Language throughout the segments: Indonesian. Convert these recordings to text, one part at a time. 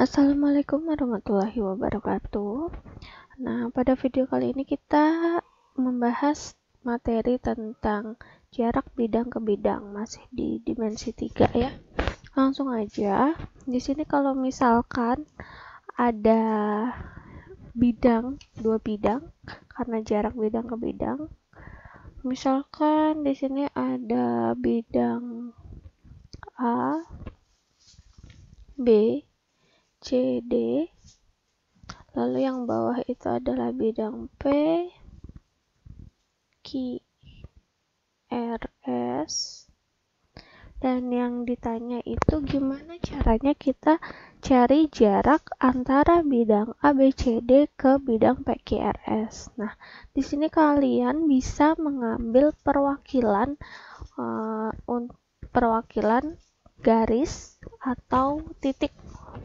Assalamualaikum warahmatullahi wabarakatuh. Nah, pada video kali ini kita membahas materi tentang jarak bidang ke bidang, masih di dimensi 3 ya. Langsung aja. Di sini kalau misalkan ada dua bidang karena jarak bidang ke bidang. Misalkan di sini ada bidang A, B, C, D. Lalu yang bawah itu adalah bidang P, Q, R, S. Dan yang ditanya itu gimana caranya kita cari jarak antara bidang A, B, C, D ke bidang P, Q, R, S. Nah, di sini kalian bisa mengambil perwakilan garis atau titik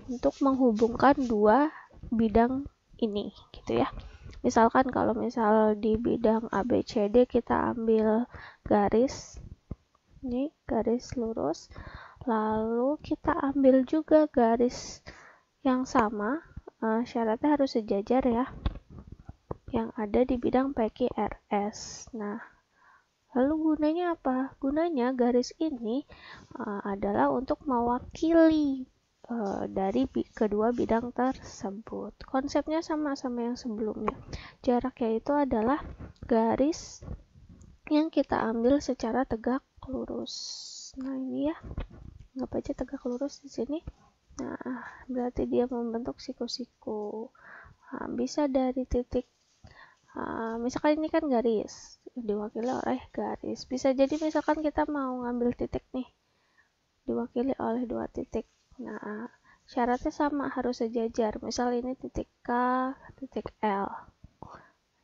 untuk menghubungkan dua bidang ini gitu ya. Misalkan kalau misal di bidang ABCD kita ambil garis, ini garis lurus, lalu kita ambil juga garis yang sama, syaratnya harus sejajar ya, yang ada di bidang PQRS. Nah, lalu gunanya apa? Gunanya garis ini adalah untuk mewakili dari kedua bidang tersebut. Konsepnya sama-sama yang sebelumnya. Jaraknya itu adalah garis yang kita ambil secara tegak lurus. Nah, ini ya. Anggap aja tegak lurus di sini. Nah, berarti dia membentuk siku-siku. Nah, bisa dari titik misalkan ini kan garis diwakili oleh garis. Bisa jadi misalkan kita mau ngambil titik nih, diwakili oleh dua titik. Nah, syaratnya sama, harus sejajar. Misal ini titik K, titik L.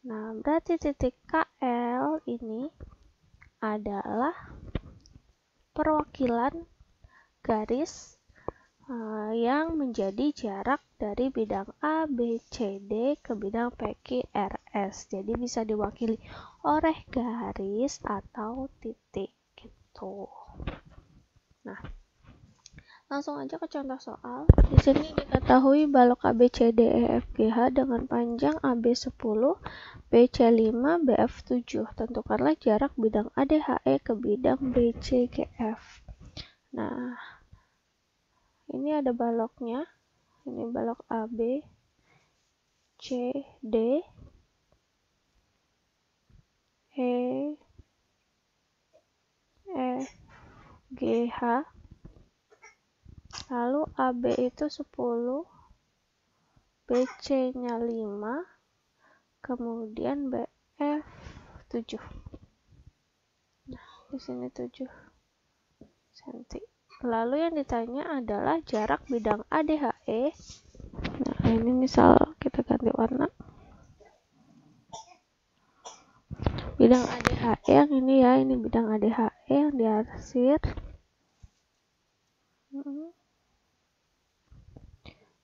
Nah, berarti titik KL ini adalah perwakilan garis yang menjadi jarak dari bidang A, B, C, D ke bidang P, Q, R, S. Jadi bisa diwakili oleh garis atau titik gitu. Nah, langsung aja ke contoh soal. Di sini diketahui balok ABCDEFGH dengan panjang AB 10, BC 5, BF 7. Tentukanlah jarak bidang ADHE ke bidang BCGF. Nah, ini ada baloknya. Ini balok AB, C, D, E, F, G, H. Lalu AB itu 10, BC-nya 5, kemudian BF 7. Nah, di sini 7 cm. Lalu yang ditanya adalah jarak bidang ADHE. Nah, ini misal kita ganti warna. Bidang ADHE yang ini ya, ini bidang ADHE yang diarsir.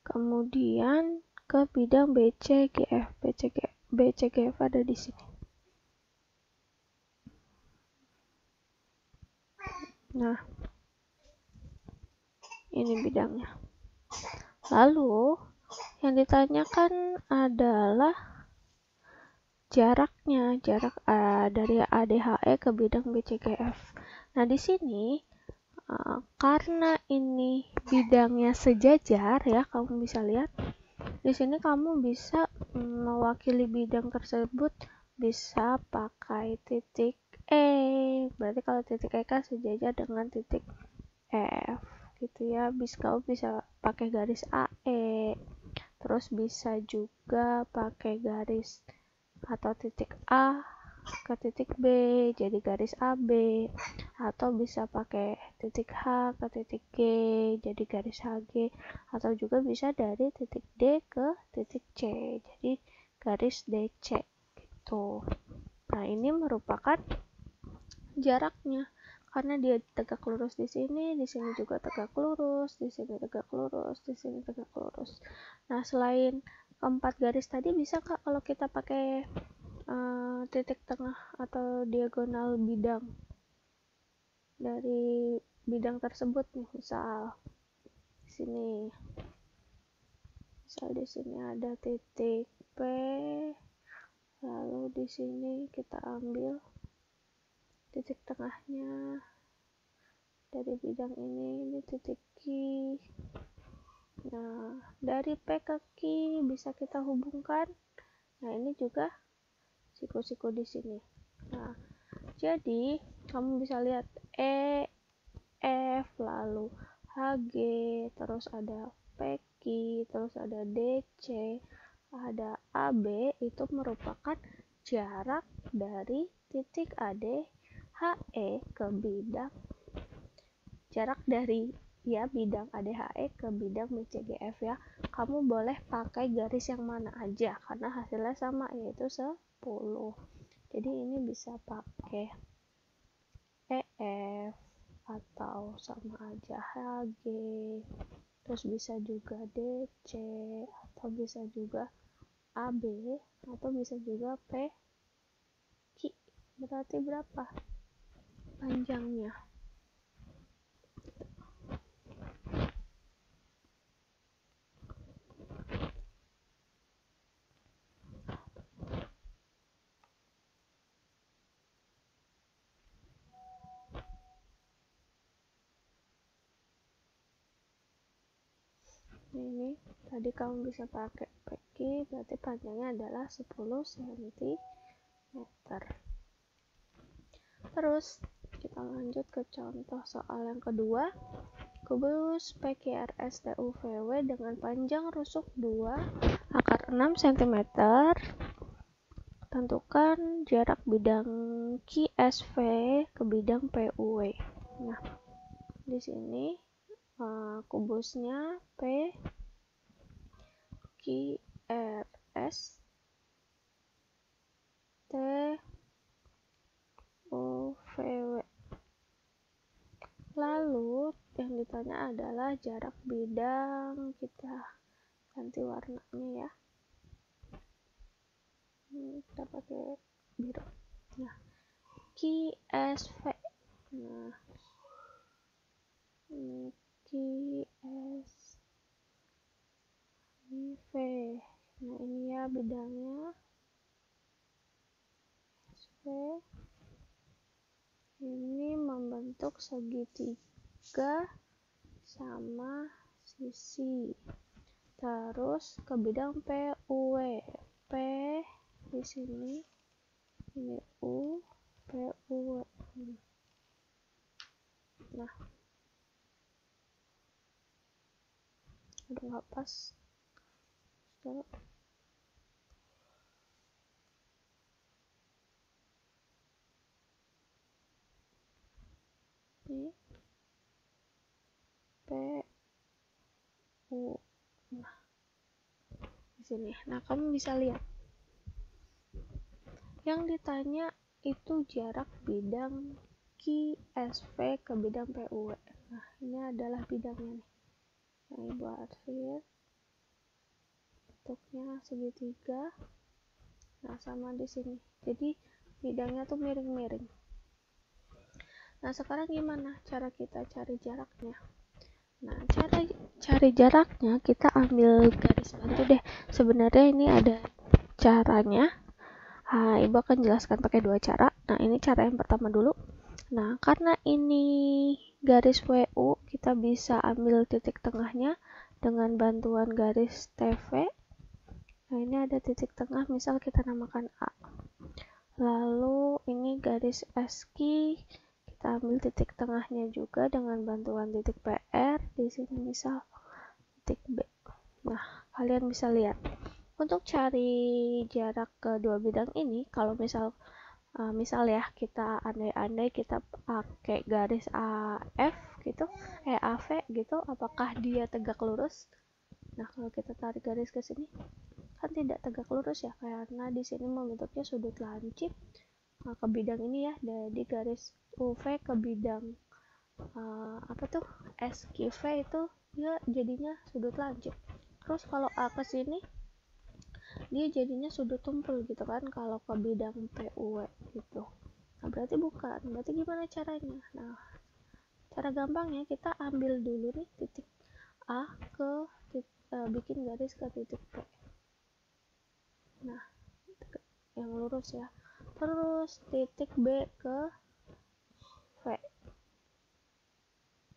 Kemudian ke bidang BCGF. BCGF ada di sini. Nah, ini bidangnya. Lalu yang ditanyakan adalah jaraknya, jarak dari ADHE ke bidang BCGF. Nah, di sini karena ini bidangnya sejajar ya, kamu bisa lihat di sini kamu bisa mewakili bidang tersebut bisa pakai titik E. Berarti kalau titik E kan sejajar dengan titik F gitu ya. Kamu bisa pakai garis AE. Terus bisa juga pakai garis atau titik A ke titik B jadi garis AB, atau bisa pakai titik H ke titik G jadi garis HG, atau juga bisa dari titik D ke titik C jadi garis DC gitu. Nah, ini merupakan jaraknya karena dia tegak lurus di sini juga tegak lurus, di sini tegak lurus, di sini tegak lurus. Nah, selain keempat garis tadi, bisa Kak kalau kita pakai titik tengah atau diagonal bidang dari bidang tersebut nih, misal di sini misal di sini ada titik P, lalu di sini kita ambil titik tengahnya dari bidang ini titik Q. Nah, dari P ke Q bisa kita hubungkan. Nah, ini juga siku-siku di sini. Nah, jadi kamu bisa lihat E, F, lalu HG, terus ada PQ, terus ada DC, ada AB, itu merupakan jarak dari titik AD HE ke bidang, jarak dari bidang ADHE ke bidang BCGF ya. Kamu boleh pakai garis yang mana aja karena hasilnya sama, yaitu 10. Jadi ini bisa pakai EF atau sama aja HG, terus bisa juga DC, atau bisa juga AB, atau bisa juga PQ. Berarti berapa panjangnya? Ini tadi kamu bisa pakai PQ, berarti panjangnya adalah 10 cm. Terus kita lanjut ke contoh soal yang kedua. Kubus PQRSTUVW dengan panjang rusuk 2/6 cm. Tentukan jarak bidang QSV ke bidang PUW. Nah, di sini kubusnya P QRS TUVW. Lalu yang ditanya adalah jarak bidang, kita ganti warnanya ya. Kita pakai biru. Nah, QSV. Nah, ini QSV. Nah, ini ya bidangnya. SV. Ini membentuk segitiga sama sisi. Terus ke bidang PUW. P di sini, ini U, PUW. Nah, udah nggak pas. Ini PU. Nah, di sini. Nah, kamu bisa lihat. Yang ditanya itu jarak bidang QSV ke bidang PUW. Nah, ini adalah bidangnya nih. Nah, Ibu arsir. Bentuknya segitiga. Nah, sama di sini. Jadi bidangnya tuh miring-miring. Nah, sekarang gimana cara kita cari jaraknya? Nah, cara cari jaraknya kita ambil garis bantu deh. Sebenarnya ini ada caranya. Ibu akan jelaskan pakai dua cara. Nah, ini cara yang pertama dulu. Nah, karena ini garis WU, kita bisa ambil titik tengahnya dengan bantuan garis TV. Nah, ini ada titik tengah, misal kita namakan A. Lalu ini garis SQ, kita ambil titik tengahnya juga dengan bantuan titik PR. Di sini misal titik B. Nah, kalian bisa lihat. Untuk cari jarak kedua bidang ini, kalau misal ya kita andai-andai kita pakai garis AF gitu, AV gitu, apakah dia tegak lurus? Nah, kalau kita tarik garis ke sini kan tidak tegak lurus ya, karena di sini membentuknya sudut lancip ke bidang ini ya, jadi garis UV ke bidang SQV itu dia jadinya sudut lancip. Terus kalau A ke sini dia jadinya sudut tumpul gitu kan, kalau ke bidang PUW gitu. Nah, berarti bukan. Berarti gimana caranya? Nah, cara gampangnya kita ambil dulu nih titik A ke bikin garis ke titik P. Nah, yang lurus ya. Terus titik B ke V.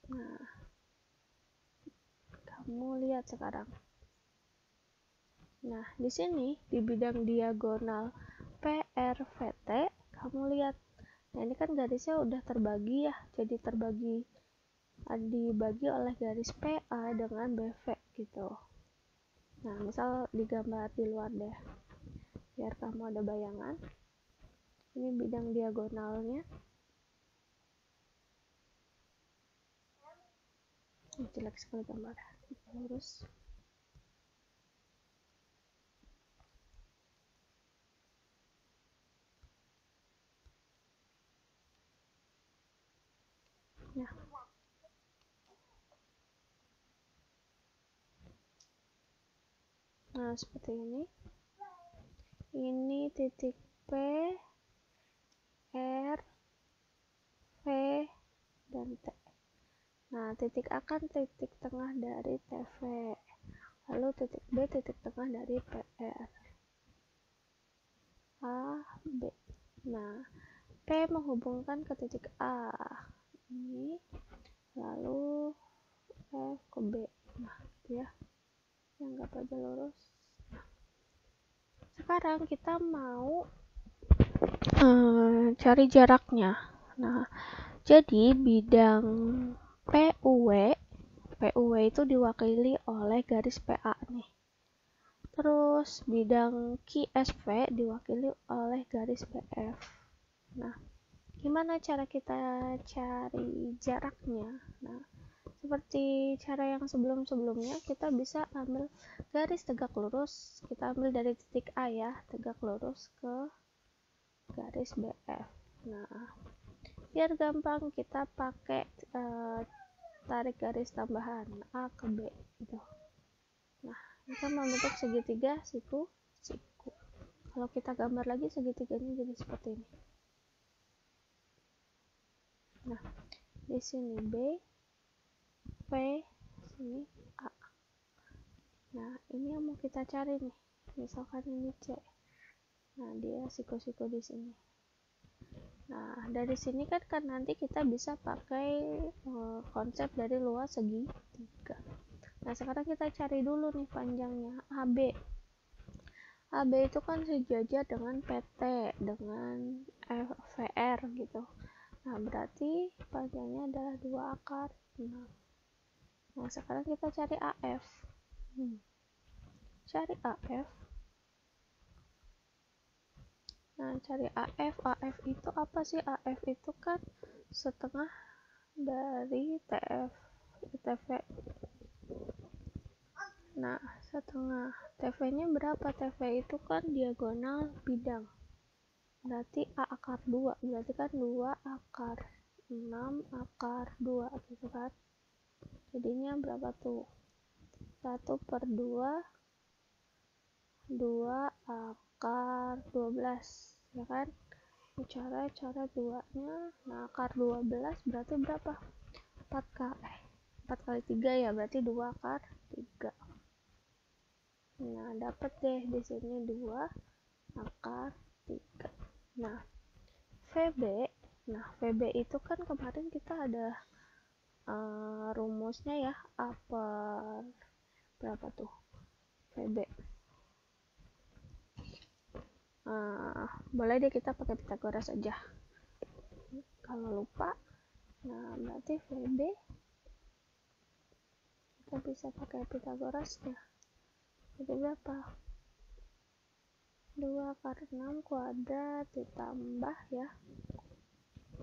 Nah, kamu lihat sekarang. Nah, di sini di bidang diagonal PRVT, kamu lihat. Nah, ini kan garisnya udah terbagi ya, jadi dibagi oleh garis PA dengan BV gitu. Nah, misal digambar di luar deh, biar kamu ada bayangan. Ini bidang diagonalnya. Jelek sekali gambar. Lurus. Nah, seperti ini. Ini titik P, R, V, dan T. Nah, titik A kan titik tengah dari TV. Lalu titik B titik tengah dari PR. A, B. Nah, P menghubungkan ke titik A. Ini. Lalu F ke B. Nah, gitu ya. Anggap aja lurus. Nah, sekarang kita mau cari jaraknya. Nah, jadi bidang PUW itu diwakili oleh garis PA nih. Terus bidang QSV diwakili oleh garis PF. Nah, gimana cara kita cari jaraknya? Nah, seperti cara yang sebelum-sebelumnya, kita bisa ambil garis tegak lurus. Kita ambil dari titik A ya, tegak lurus ke garis BF. Nah, biar gampang kita pakai tarik garis tambahan A ke B gitu. Nah, kita membentuk segitiga siku. Kalau kita gambar lagi segitiganya jadi seperti ini. Nah, di sini B, P, sini A. Nah, ini yang mau kita cari nih. Misalkan ini C. Nah, dia siku-siku di sini. Nah, dari sini kan nanti kita bisa pakai konsep dari luas segitiga. Nah, sekarang kita cari dulu nih panjangnya AB. AB itu kan sejajar dengan PT dengan VR gitu. Nah, berarti panjangnya adalah 2 akar 6. Nah, sekarang kita cari AF. Cari AF. Nah, cari AF. AF itu apa sih? AF itu kan setengah dari TV. Nah, setengah. TV-nya berapa? TV itu kan diagonal bidang. Berarti A akar 2. Berarti kan 2 akar 6 akar 2 gitu kan. Jadinya berapa tuh? 1/2 2 akar 12 ya kan. Cara 2-nya. Nah, akar 12 berarti berapa? 4 kali 3 ya, berarti 2 akar 3. Nah, dapat deh di sini 2 akar 3. Nah, VB. Nah, VB itu kan kemarin kita ada rumusnya ya, apa berapa tuh VB. Boleh deh kita pakai Pitagoras aja kalau lupa. Nah, berarti VB kita bisa pakai Pitagoras ya. Jadi berapa? 2 akar 6 kuadrat ditambah ya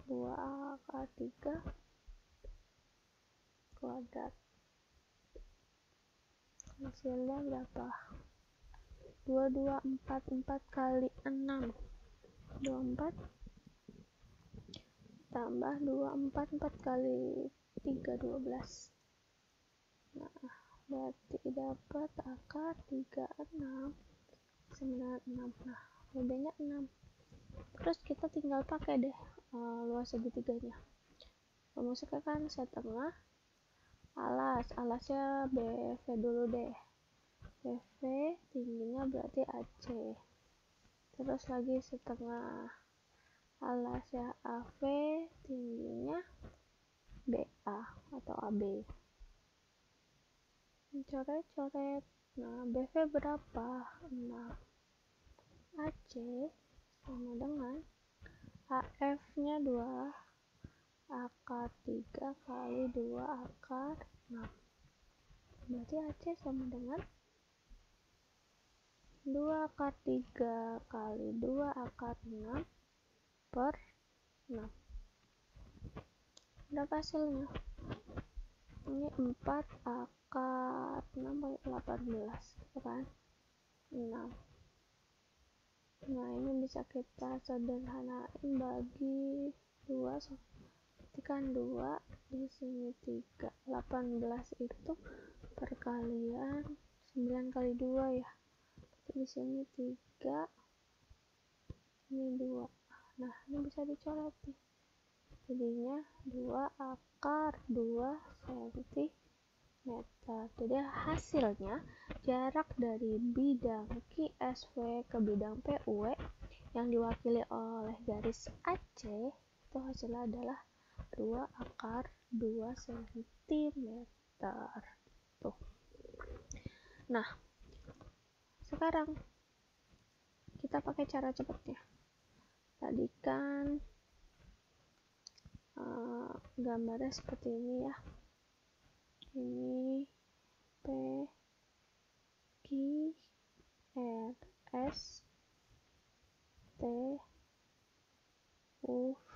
2 akar 3 kuadrat. Hasilnya berapa? 4 kali 6 24 tambah 4 kali 3 12. Nah, berarti dapat akar 36 96. Nah, VB-nya 6. Terus kita tinggal pakai deh luas segitiganya. Rumusnya kan setengah alasnya BV dulu deh. BV tingginya berarti AC, terus lagi setengah. Alasnya AV tingginya BA atau AB. Coret-coret. Nah, BV berapa? 6. AC sama dengan AF nya 2 akar 3 kali 2 akar 6. Berarti AC sama dengan 2 akar 3 kali 2 akar 6 per 6. Berapa hasilnya? Ini 4 akar 6 kali 18 kan? 6. Nah, ini bisa kita sederhanain bagi 2. Kan 2 di sini 3. 18 itu perkalian 9 kali 2 ya. Di sini 3, ini 2. Nah, ini bisa dicoret nih. Jadinya 2 akar 2 cm. Jadi hasilnya jarak dari bidang QSW ke bidang PUW yang diwakili oleh garis AC itu hasilnya adalah 2 akar 2 cm. Tuh. Nah, sekarang kita pakai cara cepatnya. Tadi kan gambarnya seperti ini ya. Ini P Q R S T U V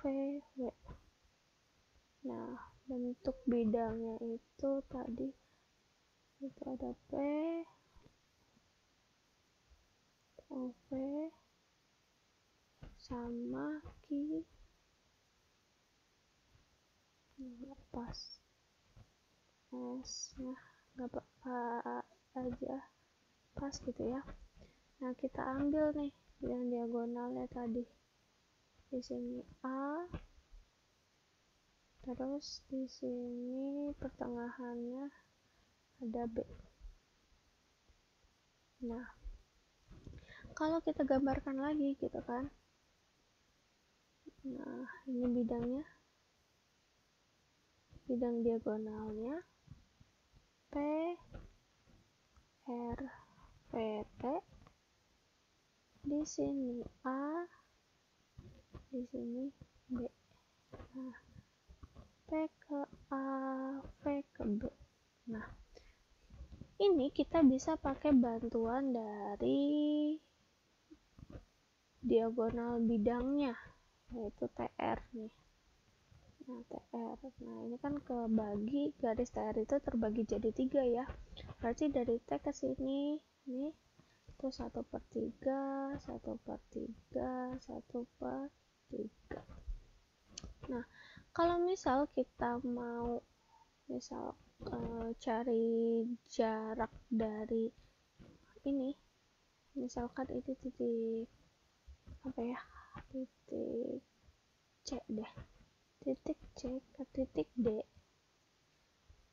W. Nah, bentuk bidangnya itu tadi itu ada P U V sama Q. Nggak pas S nya nggak apa aja pas gitu ya. Nah, kita ambil nih yang diagonalnya tadi. Di sini A, terus di sini pertengahannya ada B. Nah, kalau kita gambarkan lagi gitu kan. Nah, ini bidangnya. Bidang diagonalnya P R P T. Di sini A, di sini B. Nah, P ke A, V ke B. Nah, ini kita bisa pakai bantuan dari diagonal bidangnya, yaitu TR nih. Nah, TR. Nah, ini kan kebagi, garis TR itu terbagi jadi 3 ya. Berarti dari T ke sini, nih, itu 1/3, 1/3, 1/3. Nah, kalau misal kita mau cari jarak dari ini, misalkan itu titik apa ya, titik C deh, titik C ke titik D.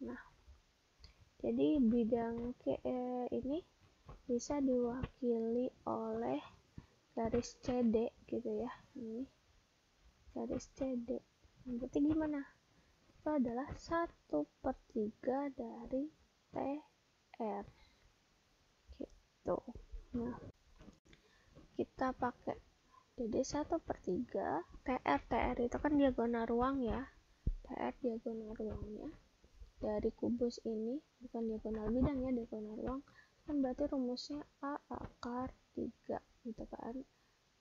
Nah, jadi bidang ini bisa diwakili oleh garis CD gitu ya. Ini garis CD. Berarti gimana? Itu adalah 1/3 dari TR gitu. Nah, kita pakai jadi 1/3 TR itu kan diagonal ruang ya. TR diagonal ruangnya dari kubus ini, bukan diagonal bidang ya, diagonal ruang kan berarti rumusnya A akar 3 gitu kan.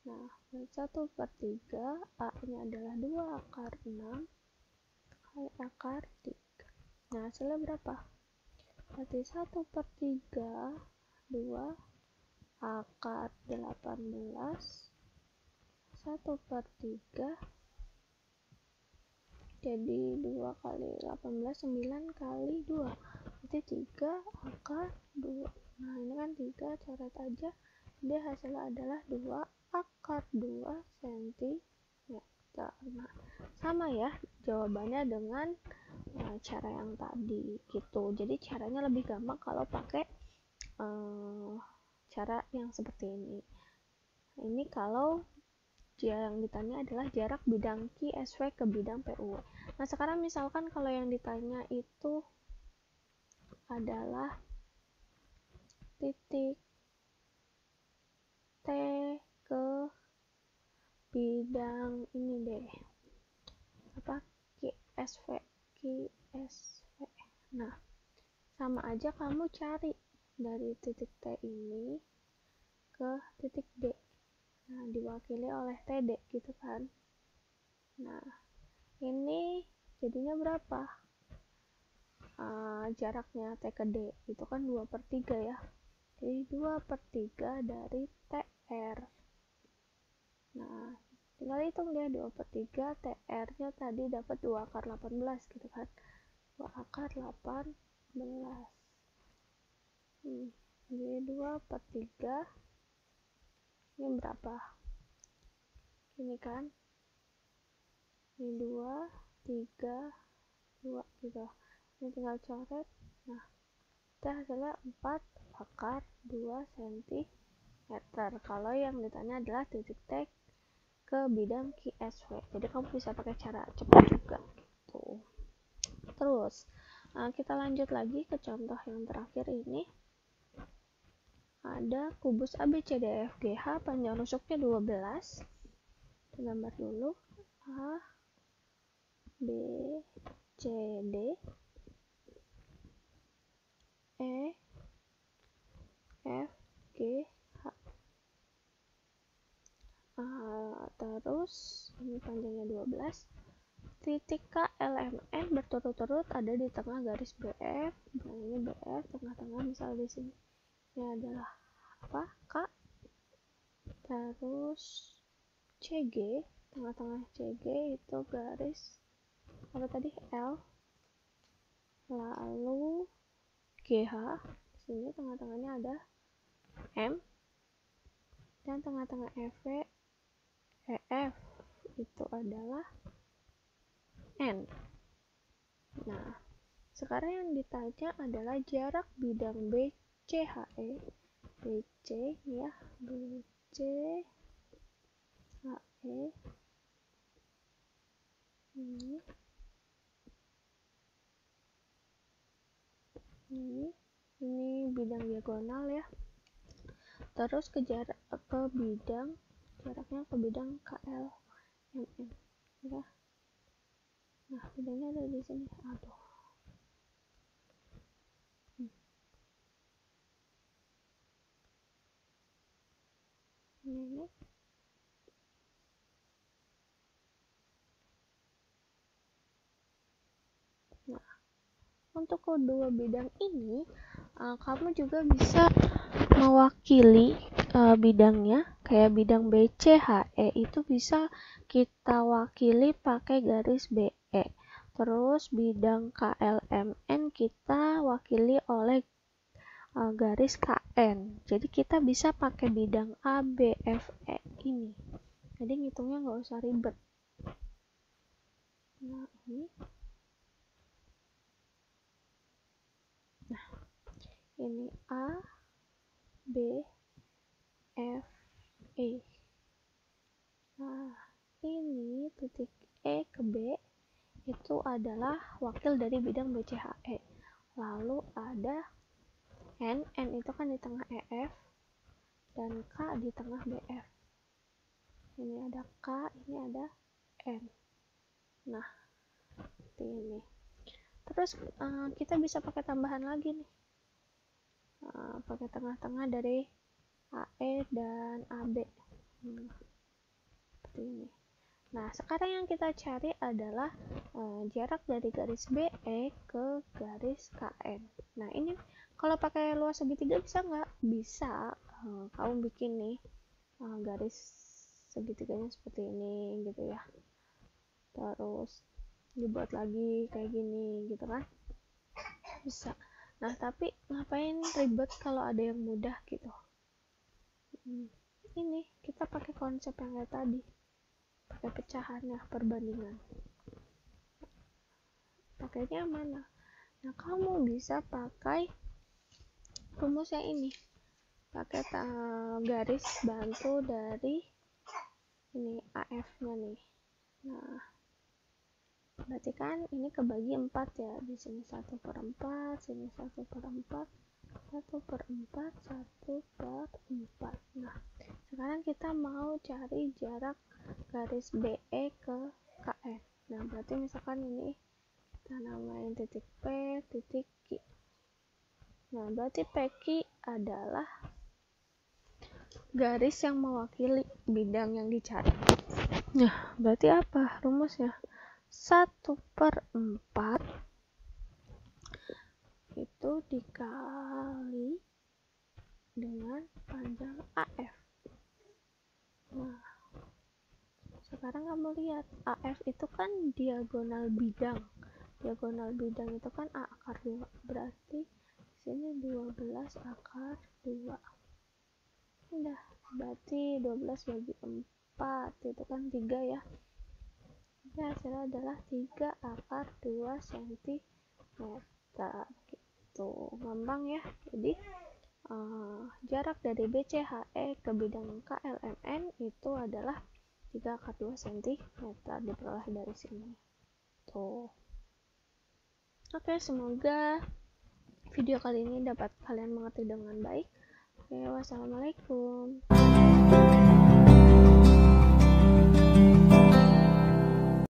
Nah, 1/3 A nya adalah 2 akar 6 kali akar 3. Nah, hasilnya berapa? Berarti 1/3 2 akar 18, 1/3 jadi 2 kali 18, 9 kali 2 berarti 3 akar 2. Nah, ini kan 3, coret aja. Jadi hasilnya adalah 2 akar 2 cm. Nah, sama ya jawabannya dengan cara yang tadi gitu. Jadi caranya lebih gampang kalau pakai cara yang seperti ini. Ini kalau yang ditanya adalah jarak bidang QSW ke bidang PUW. Nah, sekarang misalkan kalau yang ditanya itu adalah titik T ke bidang ini deh, apa, QSW. Nah, sama aja kamu cari dari titik T ini ke titik D. Nah, diwakili oleh TD gitu kan. Nah, ini jadinya berapa? Jaraknya T ke D itu kan 2/3 ya. Jadi 2/3 dari TR. Nah, tinggal hitung dia 2/3 TR nya tadi dapat 2 × 18 gitu kan. 2 × 18. Jadi 2/3 ini berapa? Ini kan, ini 2, 3, 2 gitu. Ini tinggal coret. Nah, kita hasilnya 4 akar 2 cm. Kalau yang ditanya adalah titik T ke bidang QSW. Jadi kamu bisa pakai cara cepat juga gitu. Terus kita lanjut lagi ke contoh yang terakhir ini. Ada kubus ABCDEFGH, panjang rusuknya 12. Gambar dulu. A, B, C, D, E, F, G, H. Terus ini panjangnya 12. Titik K, L, M, N berturut-turut ada di tengah garis BF. Nah, ini BF, tengah-tengah misal di sini. Ini adalah apa? K. Terus CG, tengah-tengah CG itu garis apa tadi? L. Lalu GH, sini tengah-tengahnya ada M, dan tengah-tengah EF itu adalah N. Nah, sekarang yang ditanya adalah jarak bidang BCHE. BC ya, BCHE ini bidang diagonal ya. Terus ke bidang, jaraknya ke bidang KL MM ya. Nah, bidangnya ada di sini. Aduh. Ini. Nah, untuk kedua bidang ini kamu juga bisa mewakili bidangnya. Kayak bidang BCHE itu bisa kita wakili pakai garis BE. Terus bidang KLMN kita wakili oleh garis KN. Jadi kita bisa pakai bidang ABFE ini. Jadi ngitungnya nggak usah ribet. Nah, ini. Nah, ini A, B, F, E. Nah, ini titik E ke B itu adalah wakil dari bidang BCHE. Lalu ada N itu kan di tengah EF, dan K di tengah BF. Ini ada K, ini ada N. Nah, seperti ini. Terus kita bisa pakai tambahan lagi nih. Pakai tengah-tengah dari AE dan AB. Seperti ini. Nah, sekarang yang kita cari adalah jarak dari garis BE ke garis KN. Nah, ini kalau pakai luas segitiga bisa nggak? Bisa. Kamu bikin nih garis segitiganya seperti ini gitu ya. Terus dibuat lagi kayak gini gitu kan, bisa. Nah, tapi ngapain ribet kalau ada yang mudah gitu. Ini kita pakai konsep yang kayak tadi, pakai pecahannya, perbandingan. pakainya mana? Nah, kamu bisa pakai rumusnya ini, pakai garis bantu dari ini AF-nya nih. Nah, berarti kan ini kebagi 4 ya, di sini 1/4, sini 1/4, 1/4, 1/4. Nah, sekarang kita mau cari jarak garis BE ke KN. Nah, berarti misalkan ini kita namain titik P, titik Q. Nah, berarti PQ adalah garis yang mewakili bidang yang dicari. Nah, berarti apa rumusnya? 1/4 itu dikali dengan panjang AF. Nah, sekarang kamu lihat, AF itu kan diagonal bidang. Diagonal bidang itu kan A akar 2. Berarti sini 12 akar 2. Udah, berarti 12 bagi 4 itu kan 3 ya. Jadi hasilnya adalah 3 akar 2 cm. Gitu. Gampang ya. Jadi jarak dari BCHE ke bidang KLMN itu adalah 3 akar 2 cm, diperoleh dari sini. Tuh. Oke, semoga video kali ini dapat kalian mengerti dengan baik. Oke, wassalamualaikum.